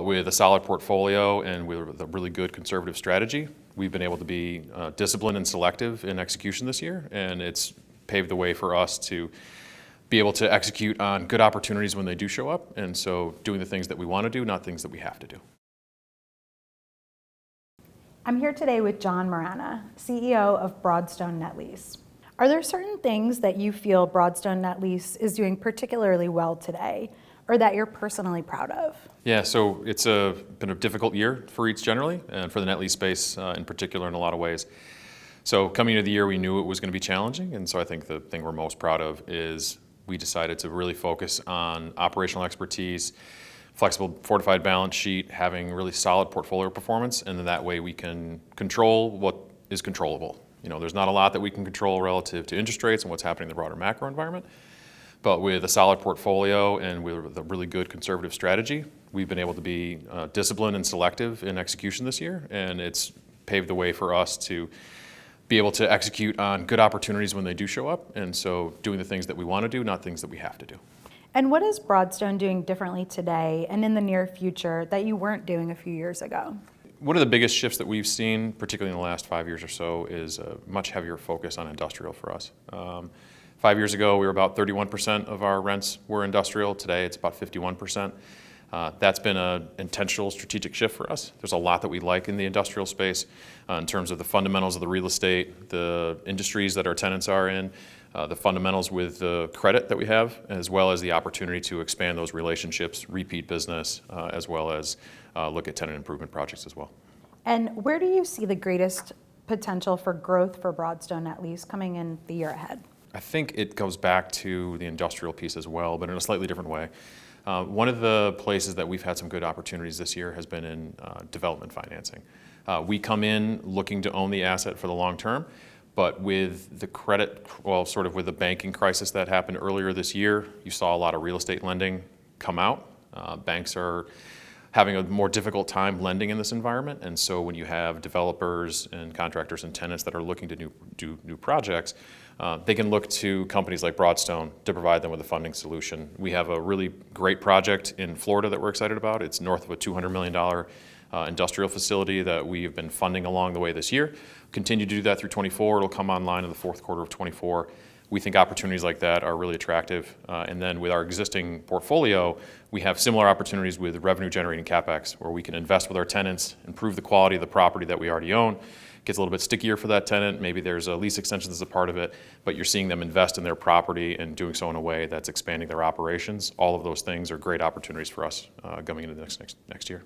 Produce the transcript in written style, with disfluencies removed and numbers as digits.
But with a solid portfolio and with a really good conservative strategy, we've been able to be disciplined and selective in execution this year, and it's paved the way for us to be able to execute on good opportunities when they do show up, and so doing the things that we want to do, not things that we have to do. I'm here today with John Moragne, CEO of Broadstone Net Lease. Are there certain things that you feel Broadstone Net Lease is doing particularly well today, or that you're personally proud of? Yeah, so it's been a difficult year for REITs generally, and for the net lease space in particular in a lot of ways. So coming into the year, we knew it was going to be challenging, and so I think the thing we're most proud of is we decided to really focus on operational expertise, flexible fortified balance sheet, having really solid portfolio performance, and then that way we can control what is controllable. You know, there's not a lot that we can control relative to interest rates and what's happening in the broader macro environment, but with a solid portfolio and with a really good conservative strategy, we've been able to be disciplined and selective in execution this year, and it's paved the way for us to be able to execute on good opportunities when they do show up, and so doing the things that we want to do, not things that we have to do. And what is Broadstone doing differently today and in the near future that you weren't doing a few years ago? One of the biggest shifts that we've seen, particularly in the last 5 years or so, is a much heavier focus on industrial for us. 5 years ago, we were about 31% of our rents were industrial. Today, it's about 51%. That's been an intentional strategic shift for us. There's a lot that we like in the industrial space in terms of the fundamentals of the real estate, the industries that our tenants are in, the fundamentals with the credit that we have, as well as the opportunity to expand those relationships, repeat business, as well as look at tenant improvement projects as well. And where do you see the greatest potential for growth for Broadstone Net Lease coming in the year ahead? I think it goes back to the industrial piece as well, but in a slightly different way. One of the places that we've had some good opportunities this year has been in development financing. We come in looking to own the asset for the long term, but with the credit, well, sort of with the banking crisis that happened earlier this year, you saw a lot of real estate lending come out. Banks are having a more difficult time lending in this environment, and so when you have developers and contractors and tenants that are looking to do new projects, they can look to companies like Broadstone to provide them with a funding solution. We have a really great project in Florida that we're excited about. It's north of a $200 million industrial facility that we have been funding along the way this year. Continue to do that through 24. It'll come online in the fourth quarter of 24. We think opportunities like that are really attractive. And then with our existing portfolio, we have similar opportunities with revenue generating CapEx, where we can invest with our tenants, improve the quality of the property that we already own. Gets a little bit stickier for that tenant. Maybe there's a lease extension as a part of it, but you're seeing them invest in their property and doing so in a way that's expanding their operations. All of those things are great opportunities for us going into the next year.